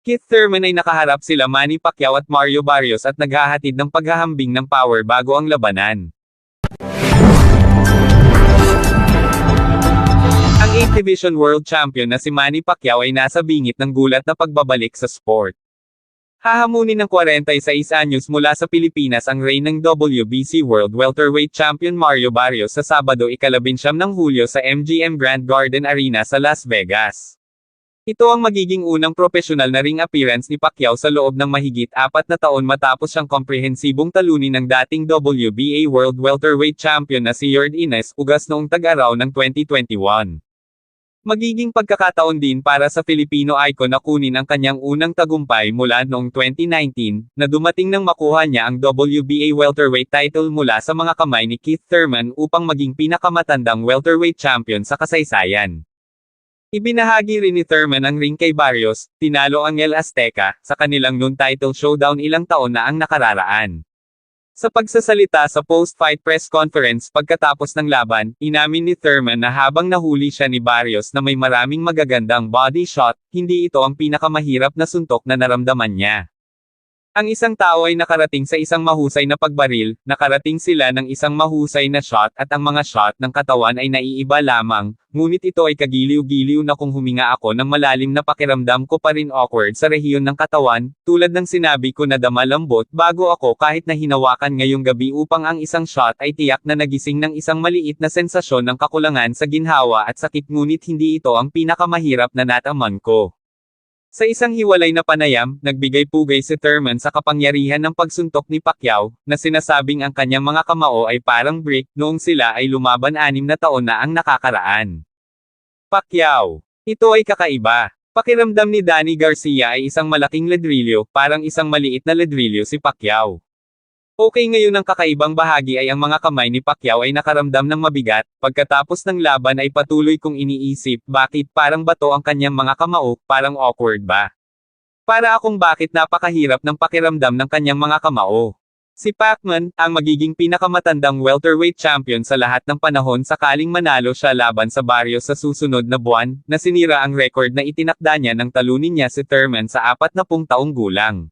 Keith Thurman ay nakaharap sila Manny Pacquiao at Mario Barrios at naghahatid ng paghahambing ng power bago ang labanan. Ang 8th Division World Champion na si Manny Pacquiao ay nasa bingit ng gulat na pagbabalik sa sport. Hahamunin ng 46 anyos mula sa Pilipinas ang reign ng WBC World Welterweight Champion Mario Barrios sa Sabado 19 ng Hulyo sa MGM Grand Garden Arena sa Las Vegas. Ito ang magiging unang profesional na ring appearance ni Pacquiao sa loob ng mahigit 4 na taon matapos siyang komprehensibong talunin ng dating WBA World Welterweight Champion na si Yordenis Ugas Ugas noong tag-araw ng 2021. Magiging pagkakataon din para sa Filipino icon na kunin ang kanyang unang tagumpay mula noong 2019, na dumating nang makuha niya ang WBA welterweight title mula sa mga kamay ni Keith Thurman upang maging pinakamatandang welterweight champion sa kasaysayan. Ibinahagi rin ni Thurman ang ring kay Barrios, tinalo ang El Azteca, sa kanilang noon title showdown ilang taon na ang nakararaan. Sa pagsasalita sa post-fight press conference pagkatapos ng laban, inamin ni Thurman na habang nahuli siya ni Barrios na may maraming magagandang body shot, hindi ito ang pinakamahirap na suntok na naramdaman niya. Ang isang tao ay nakarating sa isang mahusay na pagbaril, nakarating sila ng isang mahusay na shot at ang mga shot ng katawan ay naiiba lamang, ngunit ito ay kagiliw-giliw na kung huminga ako ng malalim na pakiramdam ko pa rin awkward sa rehiyon ng katawan, tulad ng sinabi ko na damalambot bago ako kahit na hinawakan ngayong gabi upang ang isang shot ay tiyak na nagising ng isang maliit na sensasyon ng kakulangan sa ginhawa at sakit ngunit hindi ito ang pinakamahirap na nataman ko. Sa isang hiwalay na panayam, nagbigay-pugay si Thurman sa kapangyarihan ng pagsuntok ni Pacquiao, na sinasabing ang kanyang mga kamao ay parang brick, noong sila ay lumaban 6 na taon na ang nakakaraan. Pacquiao. Ito ay kakaiba. Pakiramdam ni Danny Garcia ay isang malaking ladrilyo, parang isang maliit na ladrilyo si Pacquiao. Okay, ngayon ang kakaibang bahagi ay ang mga kamay ni Pacquiao ay nakaramdam ng mabigat, pagkatapos ng laban ay patuloy kong iniisip, bakit parang bato ang kanyang mga kamao, parang awkward ba? Para akong bakit napakahirap ng pakiramdam ng kanyang mga kamao. Si Pacman, ang magiging pinakamatandang welterweight champion sa lahat ng panahon sakaling manalo siya laban sa Barrios sa susunod na buwan, na sinira ang record na itinakda niya nang talunin niya si Thurman sa 40 taong gulang.